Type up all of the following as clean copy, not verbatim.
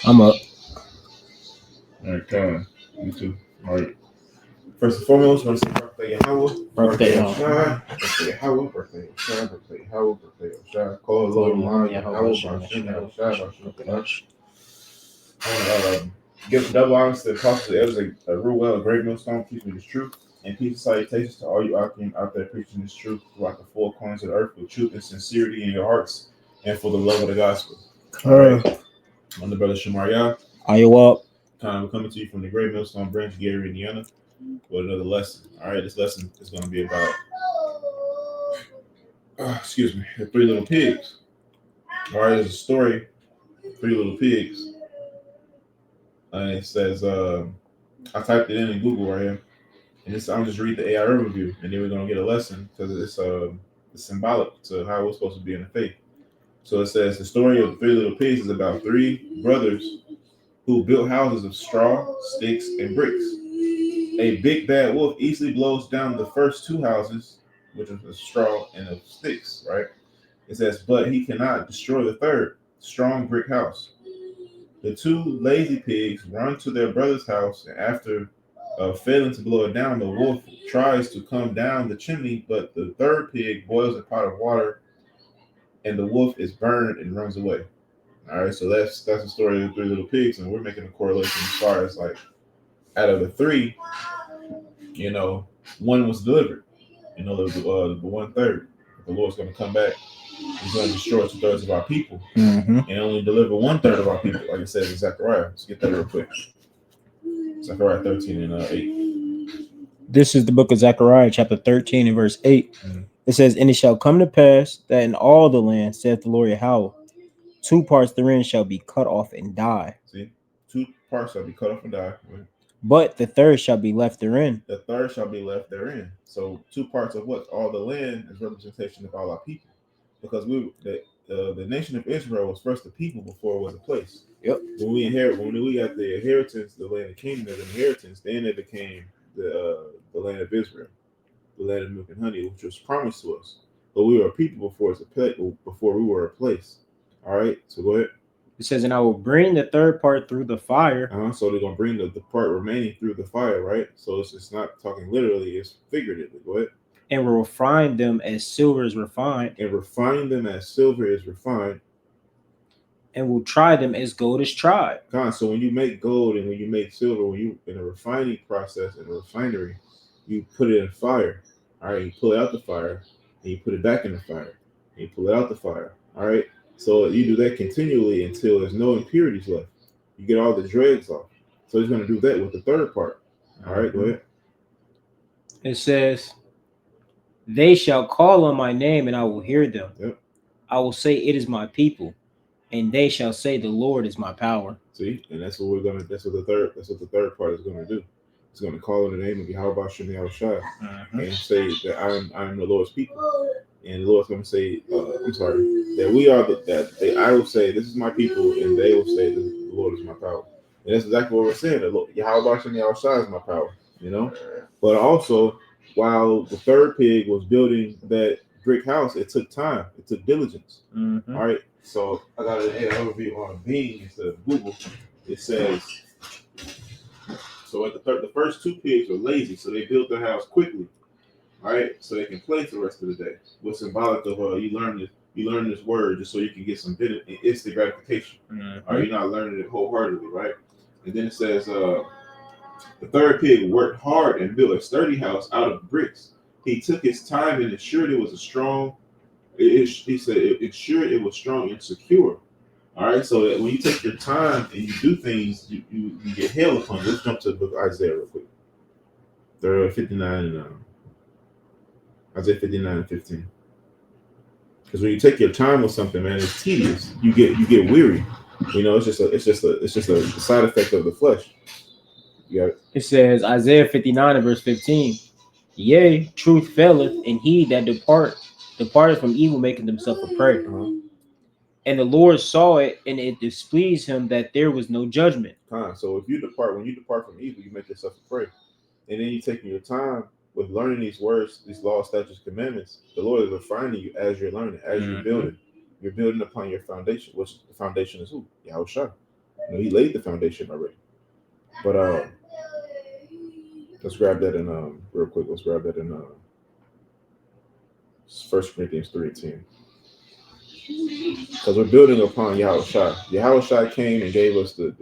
I'm up. All right, Con. You too. All right. First and foremost, I want to say birthday Yahweh. Birthday Shah. Birthday Yahweh. Birthday Shah. Birthday Yahweh. Birthday Shah. Call the Lord Mah Yahweh. Bashem Yahweh. I want to give double honors to the apostles, the elders, Ruel, a great millstone, teach me this truth. And peace and salutations to all you Akim out there preaching this truth throughout the four corners of the earth with truth and sincerity in your hearts and for the love of the gospel. All right. I'm the brother Shamaria. Are you up? We're coming to you from the Great Millstone Branch, Gary, Indiana, with another lesson. All right, this lesson is going to be about, the Three Little Pigs. All right, there's a story, Three Little Pigs. And it says, I typed it in Google right here. And I'm just read the AI overview, and then we're going to get a lesson because it's symbolic to how we're supposed to be in the faith. So it says, the story of the Three Little Pigs is about three brothers who built houses of straw, sticks, and bricks. A big bad wolf easily blows down the first two houses, which is of straw and of sticks, right? It says, but he cannot destroy the third, strong brick house. The two lazy pigs run to their brother's house, and after failing to blow it down, the wolf tries to come down the chimney, but the third pig boils a pot of water, and the wolf is burned and runs away. All right, so that's the story of the Three Little Pigs, and we're making a correlation as far as like out of the three, one was delivered. The 1/3. The Lord's going to come back. He's going to destroy 2/3 of our people, and only deliver 1/3 of our people, like it says in Zechariah. Let's get that real quick. Zechariah 13 and 8. This is the book of Zechariah, chapter 13 and verse 8. Mm-hmm. It says, and it shall come to pass that in all the land, saith the Lord Yahweh, two parts therein shall be cut off and die. See, two parts shall be cut off and die. But the third shall be left therein. The third shall be left therein. So two parts of what? All the land is representation of all our people. Because the nation of Israel was first a people before it was a place. Yep. When we got the inheritance, the land of Canaan as inheritance, then it became the land of Israel, the land of milk and honey, which was promised to us. But we were a people before we were a place. All right. So go ahead. It says, and I will bring the third part through the fire. So they're gonna bring the part remaining through the fire, right? So it's not talking literally; it's figuratively. Go ahead. And will refine them as silver is refined. And refine them as silver is refined. And will try them as gold is tried. So when you make gold and when you make silver, when you in a refining process in a refinery, you put it in fire. All right, you pull it out the fire, and you put it back in the fire, and you pull it out the fire. All right. So you do that continually until there's no impurities left. You get all the dregs off. So he's going to do that with the third part. All right, go ahead. It says, they shall call on my name and I will hear them. Yep. I will say, it is my people. And they shall say, the Lord is my power. See, and that's what the third part is going to do. It's going to call on the name of Yahweh Bashem Yahweh and say that I am the Lord's people. And the Lord's going to say, that we are I will say, this is my people, and they will say, the Lord is my power. And that's exactly what we're saying. Yahweh Bashem Yahweh is my power, But also, while the third pig was building that brick house, it took time. It took diligence. Mm-hmm. All right. So I got an overview on Bing instead of Google. It says, so at the first two pigs were lazy, so they built their house quickly. All right, so they can play for the rest of the day. What's symbolic of you learn this word just so you can get some instant gratification. Mm-hmm. All right, you're not learning it wholeheartedly, right? And then it says the third pig worked hard and built a sturdy house out of bricks. He took his time and ensured it was he said it ensured it was strong and secure. All right, so that when you take your time and you do things, you get hail upon it. Let's jump to the book of Isaiah real quick. 59 and Isaiah 59 and 15. Because when you take your time with something, man, it's tedious. You get weary. It's just a side effect of the flesh. It says Isaiah 59 and verse 15. Yea, truth faileth, and he that departed from evil, making himself a prey. Uh-huh. And the Lord saw it, and it displeased him that there was no judgment. So when you depart from evil, you make yourself a prey. And then you taking your time with learning these words, these laws, statutes, commandments. The Lord is refining you as you're learning, as you're building. You're building upon your foundation. Which the foundation is who? Yahushua. He laid the foundation already. But let's grab that in real quick. Let's grab that in 1 Corinthians 3:10. Because we're building upon Yahushua. Yahushua came and gave us the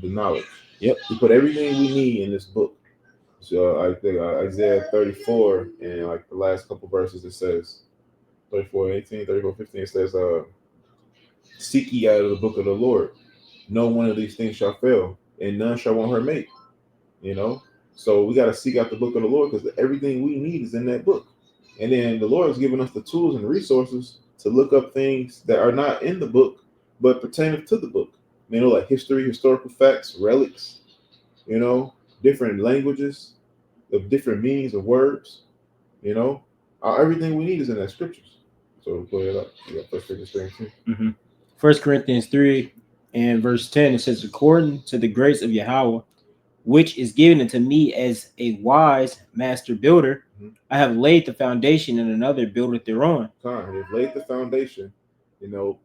knowledge. Yep. He put everything we need in this book. So I think Isaiah 34 and like the last couple verses it says 34:18, 34:15 it says seek ye out of the book of the Lord. No one of these things shall fail, and none shall want her mate. So we got to seek out the book of the Lord because everything we need is in that book. And then the Lord has given us the tools and the resources to look up things that are not in the book, but pertaining to the book. Like history, historical facts, relics, different languages, the different meanings of words, everything we need is in that scriptures. So go ahead up. You got 1 Corinthians 3:10. 1 Corinthians 3 and verse 10, it says, according to the grace of Yahweh, which is given unto me as a wise master builder, I have laid the foundation, and another buildeth thereon. They've laid the foundation, because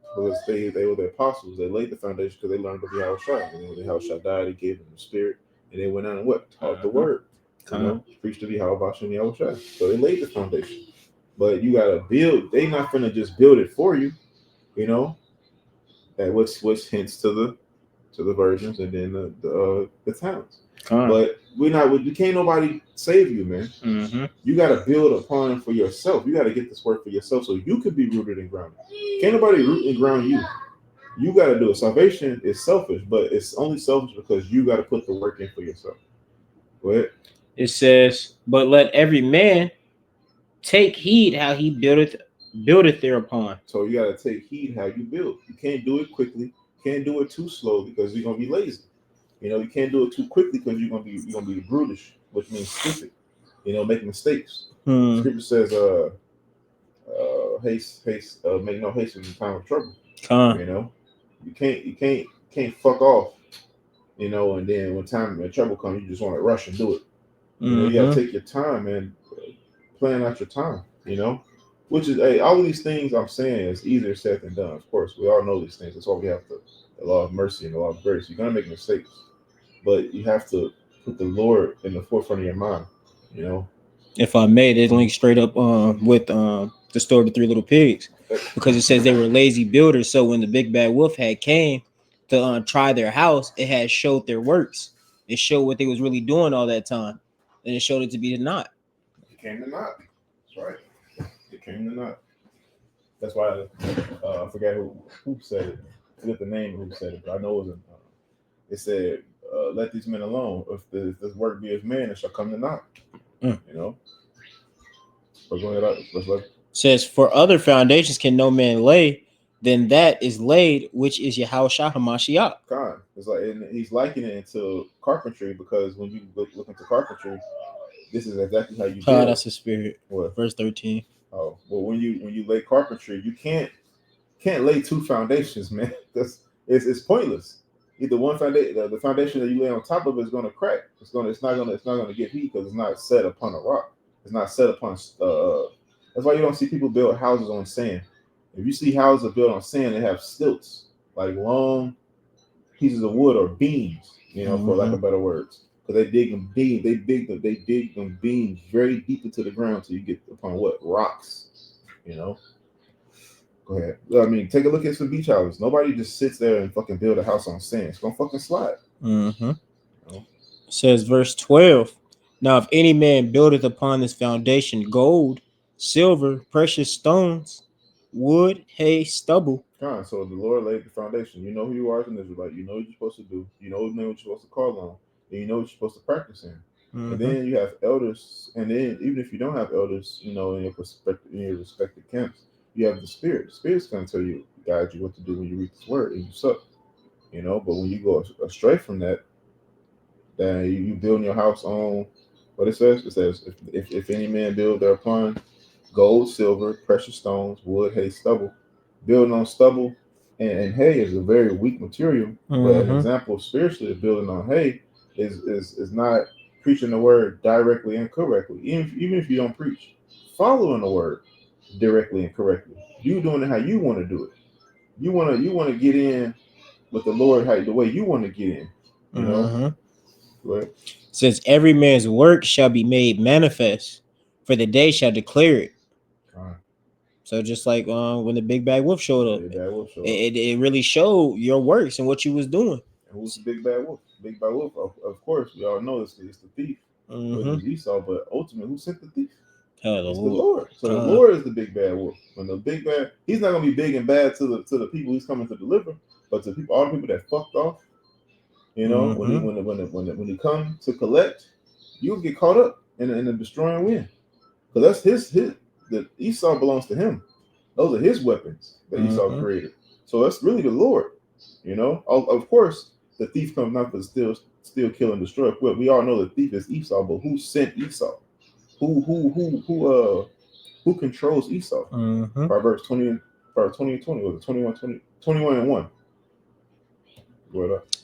they were the apostles. They laid the foundation because they learned of Yahushua. And when Yahushua died, he gave them the spirit, and they went out and what? Taught the word. Preached to the Yahushua and Yahushua. So they laid the foundation. But you gotta build. They not gonna just build it for you, That which hints to the virgins and then the talents. But we can't nobody save you, man. You got to build upon it for yourself. You got to get this work for yourself so you can be rooted and grounded. Can't nobody root and ground you. You got to do it. Salvation is selfish, but it's only selfish because you got to put the work in for yourself. Go ahead. It says, but let every man take heed how he buildeth thereupon. So you got to take heed how you build. You can't do it quickly. You can't do it too slowly because you're gonna be lazy. You can't do it too quickly because you're gonna be brutish, which means stupid. Make mistakes. Scripture says, haste, make no haste in the time of trouble. You can't fuck off. And then when trouble comes, you just want to rush and do it. You gotta take your time and plan out your time. Which is all of these things I'm saying is easier said than done. Of course, we all know these things. That's why we have the law of mercy and the law of grace. You're gonna make mistakes. But you have to put the Lord in the forefront of your mind, If I may, it links straight up with the story of the three little pigs, because it says they were lazy builders. So when the big bad wolf had came to try their house, it had showed their works. It showed what they was really doing all that time, and it showed it to be not. It came to not. That's right. It came to not. That's why I forgot who said it. I forget the name of who said it, but I know it was. It said, let these men alone. If this work be of man, it shall come to naught. But go ahead, let's look. Says, for other foundations can no man lay, then that is laid, which is Yahushua HaMashiach. God. It's like, and he's likening it to carpentry, because when you look into carpentry, this is exactly how you build. That's the spirit. What? Verse 13. Oh, well, when you lay carpentry, you can't lay two foundations, man. It's pointless. Either one foundation, the foundation that you lay on top of it is going to crack. It's not going to get heat because it's not set upon a rock. It's not set upon. That's why you don't see people build houses on sand. If you see houses built on sand, they have stilts, like long pieces of wood or beams, for lack of better words. Because they dig them deep. They dig them beams very deep into the ground till you get upon what? Rocks. Go ahead. I mean, take a look at some beach houses. Nobody just sits there and fucking build a house on sand. It's gonna fucking slide. Says verse 12. Now, if any man buildeth upon this foundation gold, silver, precious stones, wood, hay, stubble. So the Lord laid the foundation. You know who you are as an Israelite. You know what you're supposed to do. You know what you're supposed to call on. And you know what you're supposed to practice in. And then you have elders. And then even if you don't have elders, in your respective camps, you have the Spirit. The Spirit's going to tell you, guide you what to do when you read this word and you suck. But when you go astray from that, then you build your house on what it says. It says, if any man build thereupon gold, silver, precious stones, wood, hay, stubble. Building on stubble and hay is a very weak material. But an example spiritually of building on hay is not preaching the word directly and correctly. Even if you don't preach, following the word directly and correctly. You doing it how you want to do it. you wanna get in with the Lord the way you want to get in. You know. It says every man's work shall be made manifest, for the day shall declare it. So just like when the Big Bad Wolf showed up, it really showed your works and what you was doing. And who's the Big Bad Wolf? Big Bad Wolf, of course, we all know it's the thief. It was Esau, but ultimately, who sent the thief? It's the Lord. So the Lord is the Big Bad Wolf. When the Big Bad, he's not gonna be big and bad to the people he's coming to deliver, but to people, all the people that fucked off. You know, when he come to collect, you'll get caught up in the destroying wind. Because that's the Esau belongs to him. Those are his weapons that Esau created. So that's really the Lord. You know, of course, the thief comes not to steal, kill, and destroy. Well, we all know the thief is Esau, but who sent Esau? Who controls Esau? Proverbs 20 and 20, was it 21 and 1?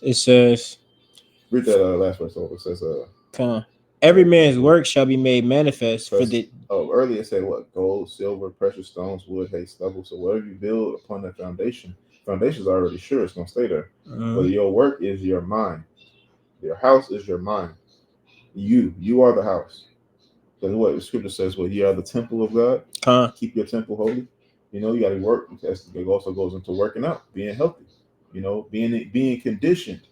It says, read that last verse over. It says, every man's work shall be made manifest for the. Earlier it said what? Gold, silver, precious stones, wood, hay, stubble. So whatever you build upon that foundation is already sure it's gonna stay there. But your work is your mind. Your house is your mind. You are the house. Because what the scripture says, well, you are the temple of God. Keep your temple holy. You know, you got to work. It also goes into working out, being healthy. You know, being conditioned.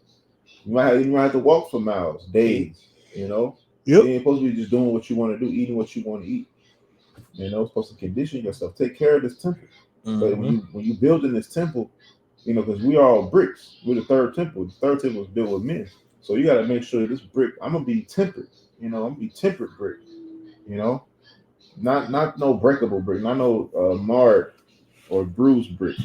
You might have to walk for miles, days. You know, you ain't supposed to be just doing what you want to do, eating what you want to eat. You know, supposed to condition yourself. Take care of this temple. But when you build in this temple, you know, because we are all bricks. We're the third temple. The third temple is built with men. So you got to make sure this brick. I'm gonna be tempered. You know, I'm gonna be tempered brick. You know, not no breakable brick, not no marred or bruised brick.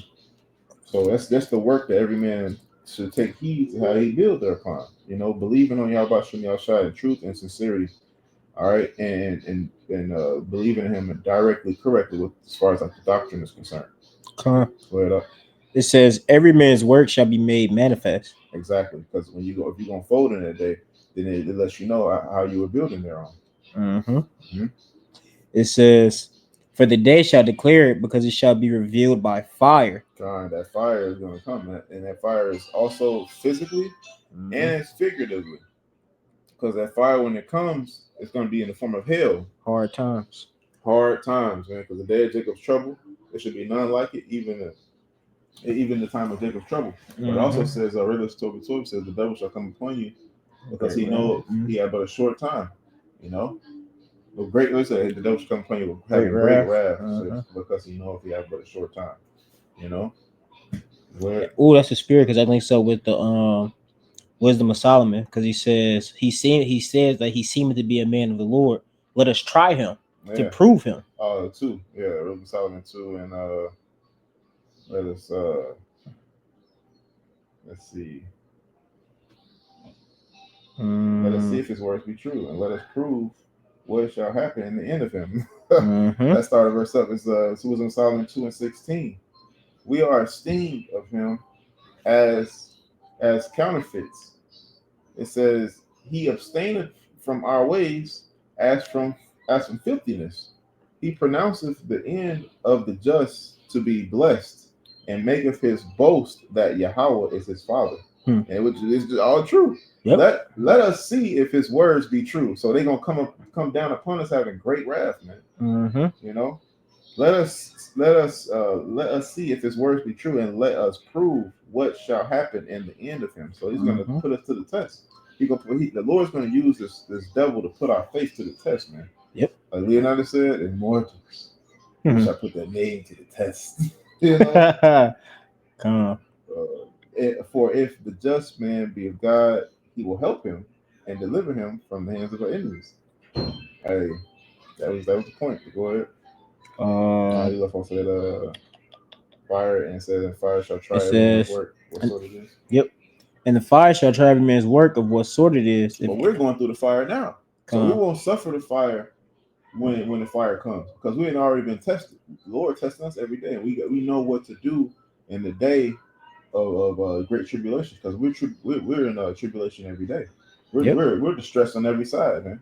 So that's the work that every man should take heed to how he build thereupon. You know, believing on Yahweh Shem Yahushua in truth and sincerity. All right, and believing in him directly, correctly, with as far as like the doctrine is concerned. It says every man's work shall be made manifest. Exactly, because when if you're gonna fold in that day, then it lets you know how you were building thereon. It says, for the day shall declare it, because it shall be revealed by fire. God, that fire is going to come, and that fire is also physically and it's figuratively, because that fire, when it comes, it's going to be in the form of hell. Hard times, man. Because the day of Jacob's trouble, there should be none like it, even the time of Jacob's trouble. But it also says, Revelation 12:12 says, the devil shall come upon you, because he knows he had but a short time. You know. Well, great. Let's say the devil should come upon you having great wrath, because he knows he has but a short time. You know. That's a spirit, because I think so with the Wisdom of Solomon, because he says he says that he seemed to be a man of the Lord. Let us try him to prove him. 2, Wisdom of Solomon 2, and let's see. Let us see if his words be true, and let us prove what shall happen in the end of him. That started verse up. It's Wisdom of Solomon 2 and 16. We are esteemed of him as counterfeits. It says he abstaineth from our ways as from filthiness. He pronounceth the end of the just to be blessed, and maketh his boast that Yahweh is his father. And which is all true. Let us see if his words be true. So they're gonna come down upon us having great wrath, man. You know, let us see if his words be true, and let us prove what shall happen in the end of him. So he's gonna put us to the test. The Lord's gonna use this devil to put our faith to the test, man. Like Leonardo said, immortals. We shall put their name to the test. You know? Come on. For if the just man be of God, he will help him and deliver him from the hands of our enemies. Hey, that was the point. Go ahead. He left off said fire, and said, and fire shall try every man's work. What sort it is? And the fire shall try every man's work of what sort it is. But we're going through the fire now. So we won't suffer the fire when the fire comes, because we had already been tested. The Lord testing us every day, and we know what to do in the day of great tribulation, because we're in tribulation every day. We're distressed on every side, man.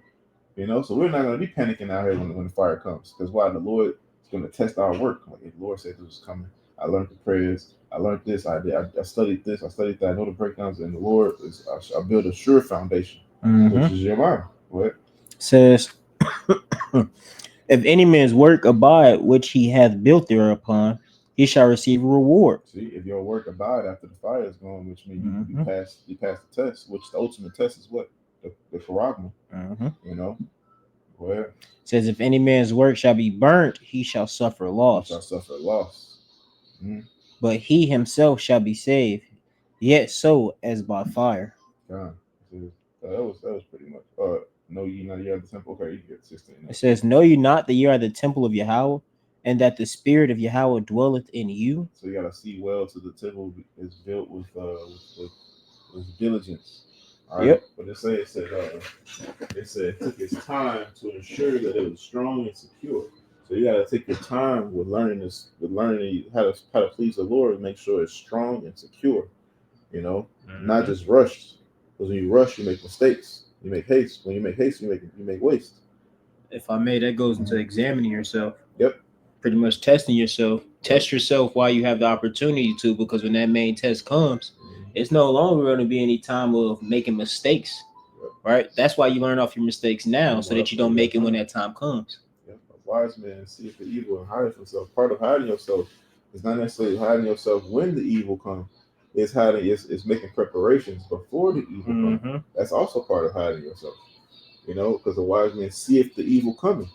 You know, so we're not going to be panicking out here when the fire comes, because why? The Lord is going to test our work. Like the Lord said this was coming. I learned the prayers. I learned this. I studied this. I studied that. I know the breakdowns. And the Lord is. I build a sure foundation, which is your mind. What Says, if any man's work abide which he hath built thereupon, he shall receive a reward. See, if your work abide after the fire is gone, which means you Mhm. pass the test. Which the ultimate test is what the charagma. You know, well, Says, if any man's work shall be burnt, he shall suffer you loss. shall suffer loss. Mm-hmm. But he himself shall be saved, yet so as by fire. God, that was pretty much. No, ye not ye are the temple. Okay, you get 16. It says, know you not that you are the temple of Yahweh, and that the spirit of Yahweh dwelleth in you? So you gotta see well to the temple is built with diligence. All right. Yep. But it said it took its time to ensure that it was strong and secure. So you gotta take your time with learning this, with learning how to please the Lord and make sure it's strong and secure. You know, not just rushed. Because when you rush, you make mistakes. You make haste. When you make haste, you make waste. If I may, that goes into examining yourself. Yep. Pretty much testing yourself. Test yourself while you have the opportunity to, because when that main test comes, it's no longer going to be any time of making mistakes. Right? That's why you learn off your mistakes now, so that you don't make it when that time comes. Yep. A wise man seeth the evil and hideth himself. Part of hiding yourself is not necessarily hiding yourself when the evil comes. It's making preparations before the evil comes. That's also part of hiding yourself. You know, because a wise man seeth the evil coming.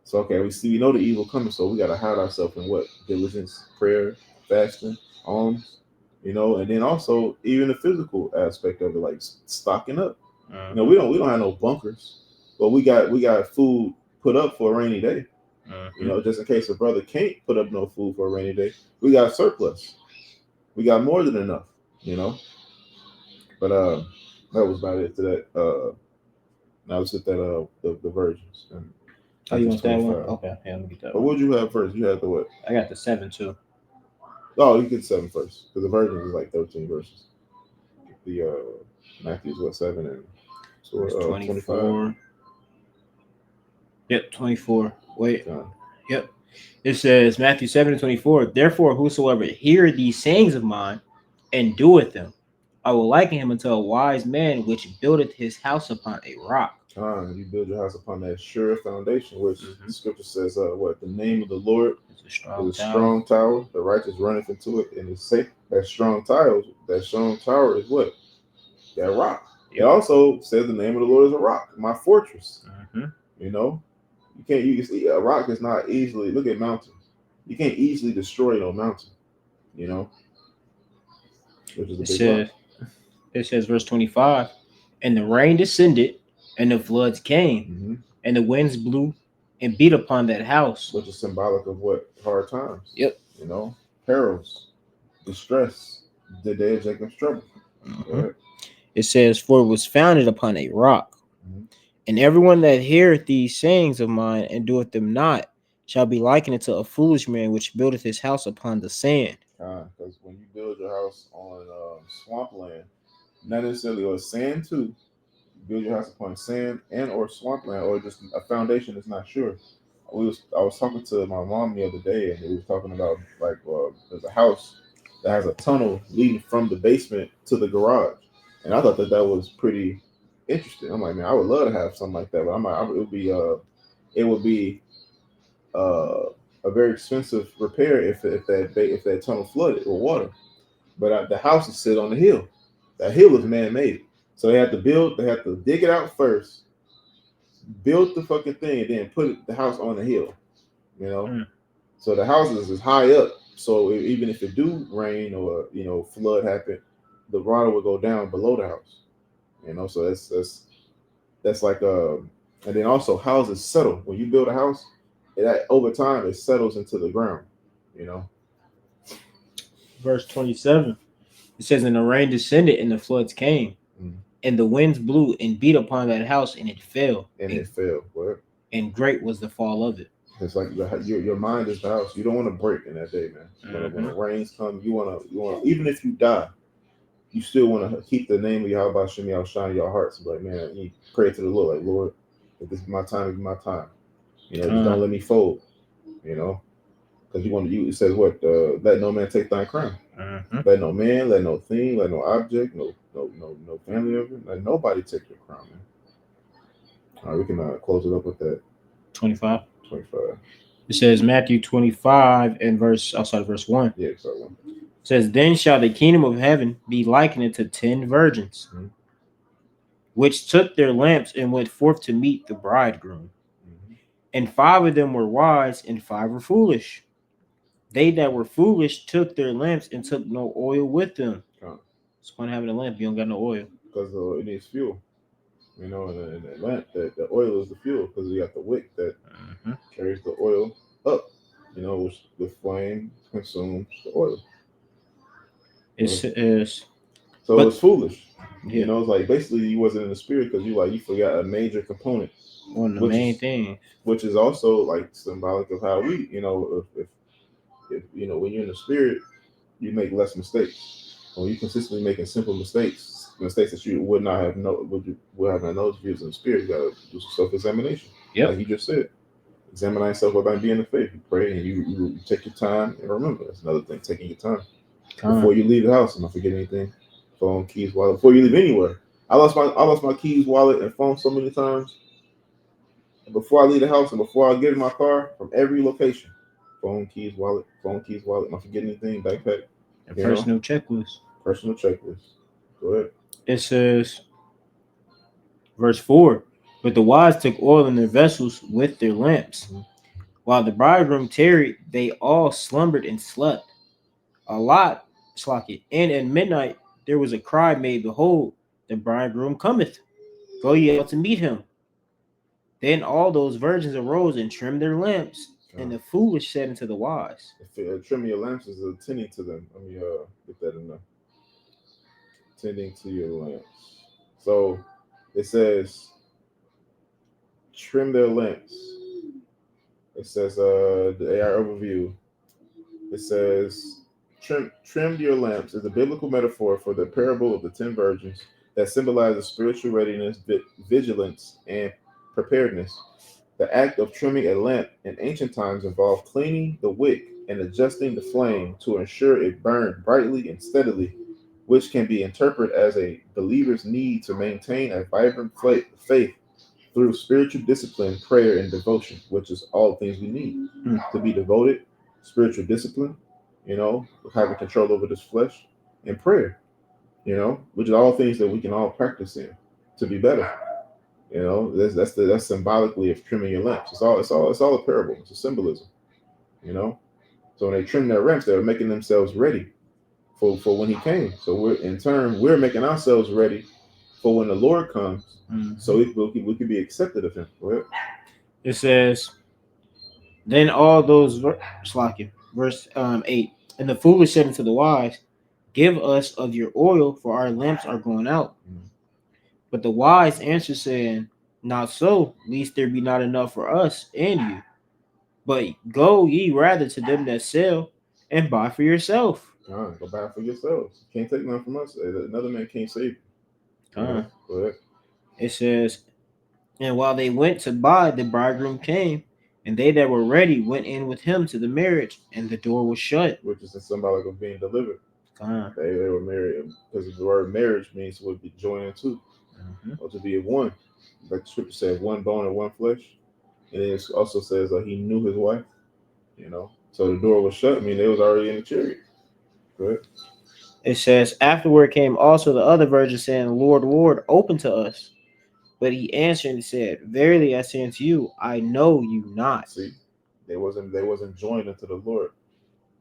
So okay, we know the evil coming, so we gotta hide ourselves in what? Diligence, prayer, fasting, alms, you know, and then also even the physical aspect of it, like stocking up. You know, we don't have no bunkers, but we got food put up for a rainy day. You know, just in case a brother can't put up no food for a rainy day, we got a surplus. We got more than enough, you know. But that was about it to that. Now let's hit that the virgins. Oh, you want that one? Okay, yeah, let me get that but one. What would you have first? You had the what? I got the 7 too. Oh, you get 7 first, because the virgin is like 13 verses. The Matthew's what 7 and so 24. Yep, 24. Wait. Yep. It says Matthew 7:24. Therefore, whosoever hear these sayings of mine and doeth them, I will liken him unto a wise man which buildeth his house upon a rock. You build your house upon that sure foundation, which the scripture says, what the name of the Lord is a strong tower. The righteous runneth into it and is safe. That strong tower is what? That rock. Yep. It also says the name of the Lord is a rock, my fortress. You know, you can see a rock is not easily. Look at mountains. You can't easily destroy no mountain. You know, which is a big rock. It says verse 25, and the rain descended, and the floods came, and the winds blew and beat upon that house. Which is symbolic of what? Hard times. Yep. You know, perils, distress, the day of Jacob's trouble. It says, for it was founded upon a rock. And everyone that heareth these sayings of mine and doeth them not shall be likened to a foolish man which buildeth his house upon the sand. Because when you build your house on swampland, not necessarily or sand too, you build your house upon sand and or swampland or just a foundation that's not sure. I was talking to my mom the other day, and we was talking about like there's a house that has a tunnel leading from the basement to the garage, and I thought that was pretty interesting. I'm like, man, I would love to have something like that, but I'm like, it would be a very expensive repair if that tunnel flooded with water. But the houses sit on the hill. That hill is man-made, so they have to dig it out first, build the fucking thing, and then put the house on the hill. You know, so the houses is high up. So even if it do rain or flood happen, the water will go down below the house. You know, so that's like and then also houses settle when you build a house. Over time it settles into the ground. You know. Verse 27. It says, and the rain descended and the floods came, and the winds blew and beat upon that house, and it fell. What? And great was the fall of it. It's like your mind is the house. You don't want to break in that day, man. When the rains come, you want to even if you die, you still want to keep the name of Yahweh Shem Yahweh shine in your hearts. Like, man, you pray to the Lord, like, Lord, if this is my time, it's my time. You know, just don't let me fold. You know, Because it says what? Let no man take thy crown. Let no man, let no thing, let no object, no family member, let nobody take your crown, man. All right, we can close it up with that. 25. 25. It says Matthew 25 and outside verse 1. Yeah, sorry. It says, Then shall the kingdom of heaven be likened to 10 virgins, which took their lamps and went forth to meet the bridegroom. And 5 of them were wise, and 5 were foolish. They that were foolish took their lamps and took no oil with them. It's fun having a lamp, you don't got no oil. Because it needs fuel. You know, and the lamp, the oil is the fuel, because you got the wick that carries the oil up, you know, which the flame consumes the oil. It says, so it's foolish. Yeah. You know, it's like basically you wasn't in the spirit because you forgot a major component. One of the main things. Which is also like symbolic of how we, you know, if you know, when you're in the spirit, you make less mistakes. When you're consistently making simple mistakes that you would not have would have no noticed views in the spirit, you gotta do some self-examination. Yep. Like you just said. Examine yourself about being in faith. You pray and you take your time, and remember, that's another thing, taking your time. Before you leave the house. And don't forget anything. Phone, keys, wallet. Before you leave anywhere. I lost my keys, wallet, and phone so many times. And before I leave the house and before I get in my car, from every location. Phone, keys, wallet, don't forget anything, backpack. A personal checklist. Personal checklist. Go ahead. It says, verse 4, But the wise took oil in their vessels with their lamps. While the bridegroom tarried, they all slumbered and slept. A lot, and at midnight there was a cry made, Behold, the bridegroom cometh. Go ye out to meet him. Then all those virgins arose and trimmed their lamps. And the foolish said unto the wise. Trimming your lamps is attending to them. Let me get that in there. Tending to your lamps. So it says, trim their lamps. It says the AR overview. It says trimmed your lamps is a biblical metaphor for the parable of the 10 virgins that symbolizes spiritual readiness, vigilance, and preparedness. The act of trimming a lamp in ancient times involved cleaning the wick and adjusting the flame to ensure it burned brightly and steadily, which can be interpreted as a believer's need to maintain a vibrant faith through spiritual discipline, prayer, and devotion, which is all the things we need to be devoted, spiritual discipline, you know, having control over this flesh, and prayer, you know, which are all things that we can all practice in to be better. You know, that's symbolically of trimming your lamps. It's all a parable. It's a symbolism. You know, so when they trim their lamps, they're making themselves ready for when He came. So we're making ourselves ready for when the Lord comes, so we could be accepted of Him. Go ahead. It says, then all those verse 8, and the foolish said unto the wise, Give us of your oil, for our lamps are going out. But the wise answered, saying, Not so, lest there be not enough for us and you. But go ye rather to them that sell and buy for yourself. Go buy for yourselves. Can't take none from us. Another man can't save you. Go ahead. It says, and while they went to buy, the bridegroom came, and they that were ready went in with him to the marriage, and the door was shut. Which is a symbolic of being delivered. They were married, because the word marriage means would be joined into, or to be one. Like the scripture says, one bone and one flesh. And it also says he knew his wife, you know. So the door was shut. I mean, they was already in the chariot. Good. It says, afterward came also the other virgins, saying, Lord, Lord, open to us. But he answered and said, Verily I say unto you, I know you not. See, they wasn't joined unto the Lord.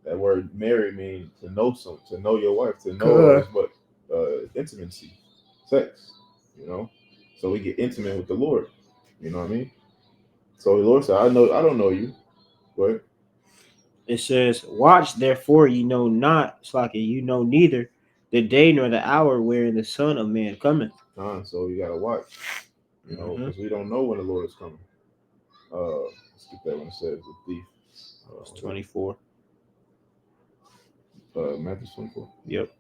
That word marry means to know to know your wife, to know what intimacy, sex, you know. So we get intimate with the Lord. You know what I mean? So the Lord said, I don't know you. Go ahead. It says, Watch therefore, ye know not, you know neither the day nor the hour wherein the Son of Man cometh. So you gotta watch, you know, because we don't know when the Lord is coming. Let's get that one. It says the thief. It's 24. Matthew 24. Yep.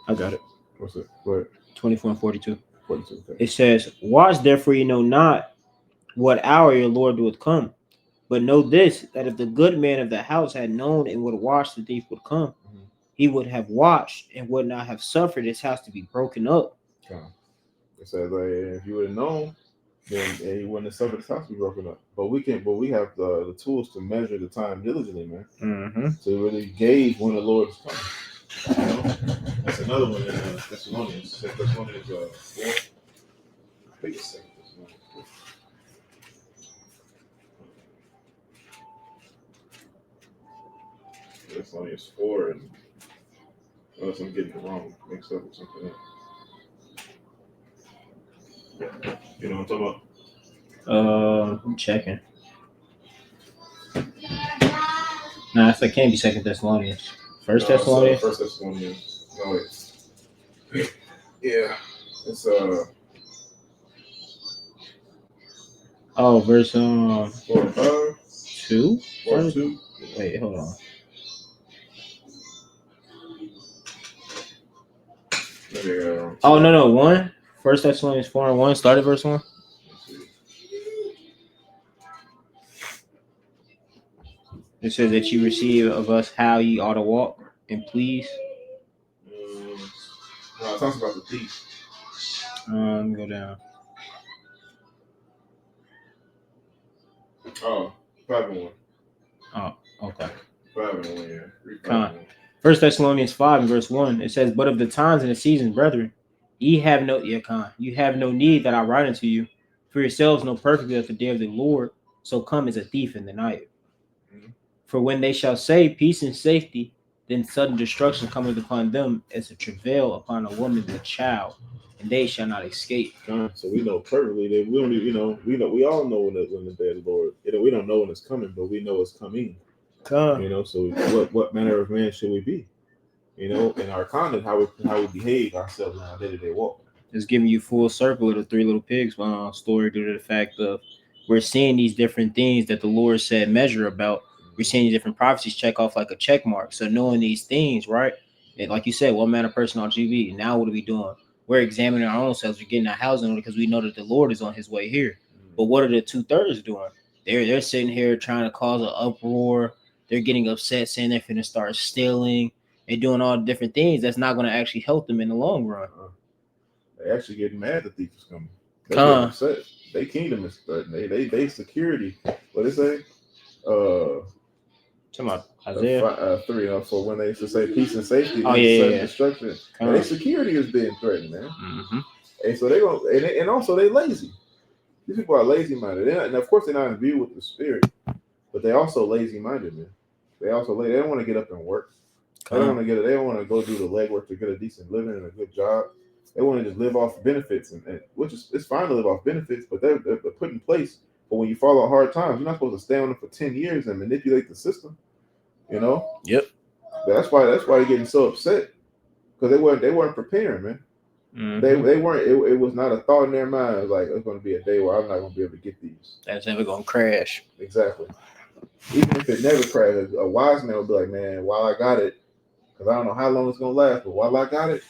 I got it. What's it? What? 24 and 42. 42. Okay. It says, Watch therefore, ye know not what hour your Lord doeth come. But know this, that if the good man of the house had known and would watch the thief would come, he would have watched and would not have suffered his house to be broken up. It says like if you would have known, then he wouldn't have suffered his house to be broken up. But we have the tools to measure the time diligently, man. Mm-hmm. To really gauge when the Lord is coming. You know? That's another one in Thessalonians. Thessalonians 4. I think it's 2 Thessalonians 4. Thessalonians 4, and unless I'm getting it wrong, mixed up with something else. You know what I'm talking about? I'm checking. Nah, it can't be 2 Thessalonians. First Thessalonians. First Thessalonians. No wait. Yeah, it's Oh, verse 4 and 5. 2. 4 and 2. Wait, hold on. Oh no 1. First Thessalonians 4 and 1. Start at verse 1. It says that you receive of us how ye ought to walk and please. No, it talks about the thief. Let me go down. Oh, 5 and 1. Oh, okay. 5 and 1, yeah. Read 5 and 1. First Thessalonians 5 and verse 1. It says, but of the times and the seasons, brethren, you have no need that I write unto you. For yourselves know perfectly that the day of the Lord so come as a thief in the night. Mm-hmm. For when they shall say peace and safety, then sudden destruction cometh upon them as a travail upon a woman with child, and they shall not escape. So we know perfectly that we don't even, we all know when the day of the Lord. We don't know when it's coming, but we know it's coming. So what manner of man should we be? In our conduct, how we behave ourselves in our day-to-day walk. It's giving you full circle of the Three Little Pigs story due to the fact of we're seeing these different things that the Lord said measure about. We're seeing these different prophecies check off like a check mark. So knowing these things, right? And like you said, what manner of person on GB? Now what are we doing? We're examining our own selves. We're getting our housing because we know that the Lord is on his way here. But what are the 2/3 doing? They're sitting here trying to cause an uproar. They're getting upset, saying they're finna start stealing and doing all the different things that's not going to actually help them in the long run. They actually getting mad the thief is coming. They getting upset. They kingdom is threatened. They security. What they say? Talking about Isaiah 3. For when they used to say peace and safety, destruction. Their security is being threatened, man. Mm-hmm. And so they go, and also they lazy. These people are lazy minded. And of course they're not in view with the spirit, but they also lazy minded, man. They also they don't want to get up and work. They don't want to They don't want to go do the legwork to get a decent living and a good job. They want to just live off benefits, and which is it's fine to live off benefits, but they're put in place. But when you fall on hard times, you're not supposed to stay on them for 10 years and manipulate the system. Yep. That's why they're getting so upset because they weren't preparing, man. Mm-hmm. They weren't. It was not a thought in their mind. It was like it's going to be a day where I'm not going to be able to get these. That's never going to crash. Exactly. Even if it never crashes, a wise man will be like, man, while I got it, because I don't know how long it's going to last, but while I got it,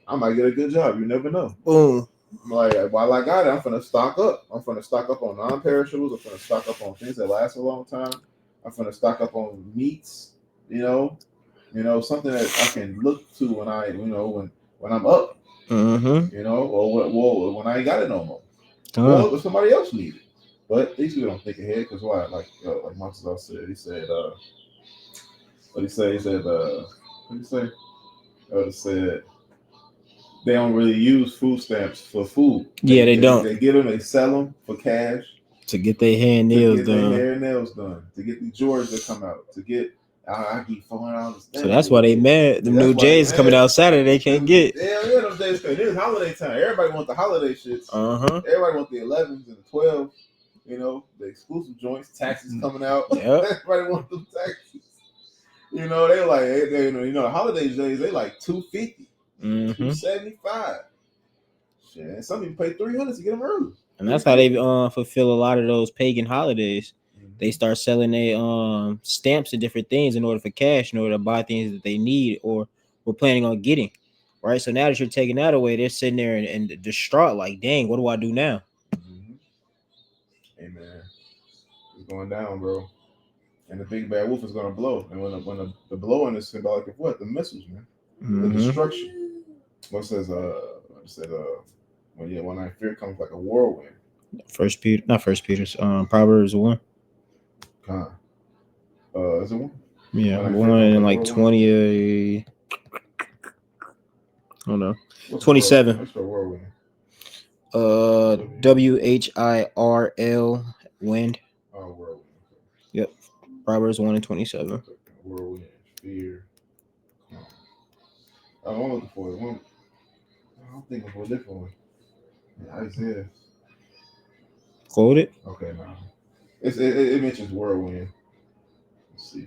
I might get a good job. You never know. Boom. Like, while I got it, I'm going to stock up. I'm going to stock up on non-perishables. I'm going to stock up on things that last a long time. I'm going to stock up on meats, something that I can look to when I, when I'm up, mm-hmm. Or when I ain't got it no more. Or if somebody else needs it. But these people don't think ahead because why? Like Monsters said, he said, what he said? He said, what did he say? He said, they don't really use food stamps for food. They don't. They get them, they sell them for cash. To get their hair and nails done. To get the Jordans that come out. To get, I keep $400. So that's why they mad. The new J's coming out Saturday, they can't get. Yeah, them J's coming. It's holiday time. Everybody wants the holiday shits. Everybody wants the 11s and the 12s. The exclusive joints. Taxes coming out. Yep. Everybody wants them taxes. They like, holiday J's, they like $250. $275. Shit, and some people pay $300 to get them early. And that's how they fulfill a lot of those pagan holidays. Mm-hmm. They start selling their stamps and different things in order for cash, in order to buy things that they need or were planning on getting. Right. So now that you're taking that away, they're sitting there and distraught, like, dang, what do I do now? Mm-hmm. Amen. going down, bro. And the big bad wolf is gonna blow. And when the blowing is symbolic of what? The missiles, man. The destruction. What says when I fear comes like a whirlwind. First Peter's Proverbs 1. Is it one? Yeah, 1 and like 20. Oh no, 27. What's the whirlwind? WHIRL wind. Oh, whirlwind. Yep. Proverbs 1 and 27. Whirlwind, fear. I'm looking for it. I'm thinking for a different one. Isaiah. Quote it. Okay, no. It mentions whirlwind. Let's see.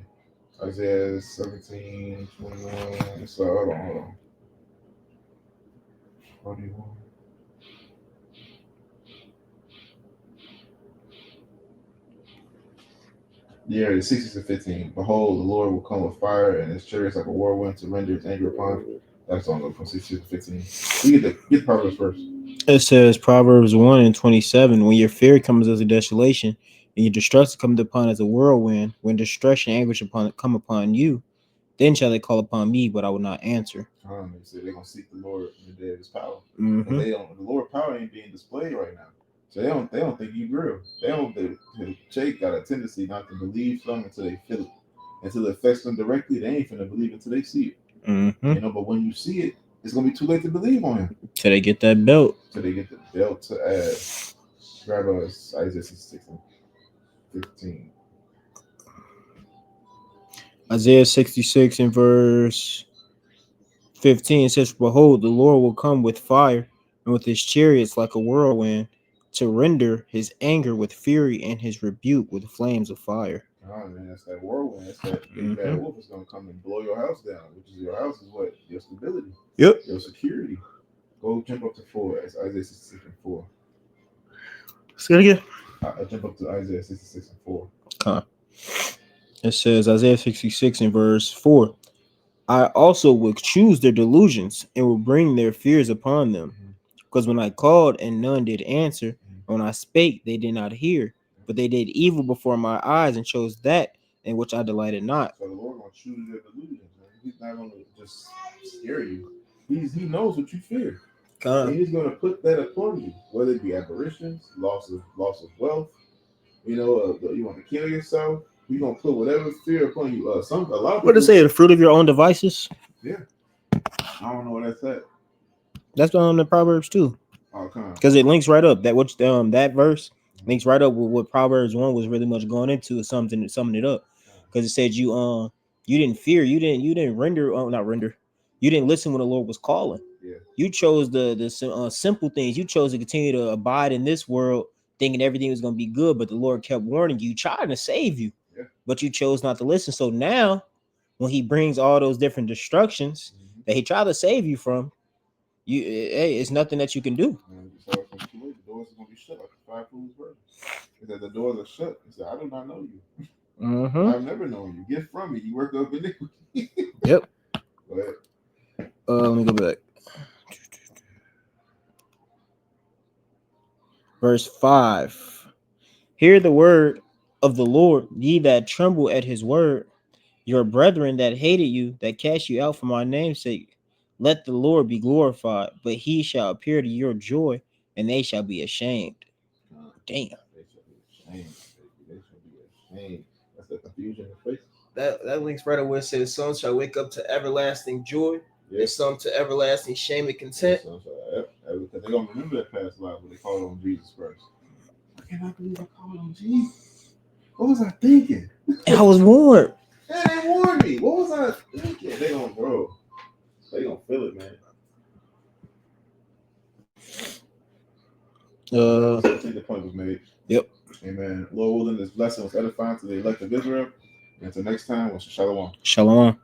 Isaiah 17:21. So hold on. 41. Yeah, it's 16-15. Behold, the Lord will come with fire, and his chariots like a whirlwind to render his anger upon him. That's on from 16-15. We get the Proverbs first. It says Proverbs 1 and 27. When your fear comes as a desolation, and your distress comes upon as a whirlwind, when distress and anguish come upon you, then shall they call upon me, but I will not answer. They say they're gonna seek the Lord in the day of his power. Mm-hmm. But the Lord's power ain't being displayed right now. So they don't think you real. Jake got a tendency not to believe something until they feel it. Until it affects them directly, they ain't finna believe until they see it. Mm-hmm. But when you see it, it's gonna be too late to believe on him. Till they get that belt. Till they get the belt to add. Grab us Isaiah 66:15. Isaiah 66 and verse 15 says, behold, the Lord will come with fire, and with his chariots like a whirlwind, to render his anger with fury and his rebuke with flames of fire. Oh man, that's that whirlwind. That's that big bad wolf is gonna come and blow your house down. Which is your house is what? Your stability. Yep. Your security. Go jump up to 4. It's Isaiah 66 and 4. Say it again. I jump up to Isaiah 66 and 4. It says Isaiah 66 and verse 4. I also will choose their delusions and will bring their fears upon them. Because when I called and none did answer, when I spake, they did not hear. But they did evil before my eyes and chose that in which I delighted not. So the Lord gonna choose your delusions, man. He's not gonna just scare you. He knows what you fear. And he's gonna put that upon you, whether it be apparitions, loss of wealth. You want to kill yourself. He's gonna put whatever fear upon you. A lot of people. What does it say? The fruit of your own devices. Yeah. I don't know what that's at. That's on the Proverbs too. Because it links right up. That verse links right up with what Proverbs 1 was really much going into, is summing it up. Because it said you didn't fear, you didn't render, you didn't listen when the Lord was calling. Yeah. You chose the simple things. You chose to continue to abide in this world, thinking everything was going to be good, but the Lord kept warning you, trying to save you. Yeah. But you chose not to listen. So now, when he brings all those different destructions that he tried to save you from, it's nothing that you can do. The doors are going to be shut like the 5 fools virgins. He said the doors are shut. He said, I do not know you. I've never known you. Get from me. You work up iniquity. Yep. Go ahead. Let me go back. Verse 5. Hear the word of the Lord, ye that tremble at his word, your brethren that hated you, that cast you out for my name's sake. Let the Lord be glorified, but he shall appear to your joy, and they shall be ashamed. Damn. They shall be ashamed. They shall be ashamed. That's the confusion in face. That links right away. It says, some shall wake up to everlasting joy, and some to everlasting shame and contempt. Because they're going to remember that past life when they call on Jesus Christ. I cannot believe I called on Jesus. What was I thinking? I was warned. They warned me. What was I thinking? They gonna feel it, man. I think the point was made. Yep. Amen. Lord willing, this blessing was edifying to the elect of Israel. And until next time, shalom. Shalom.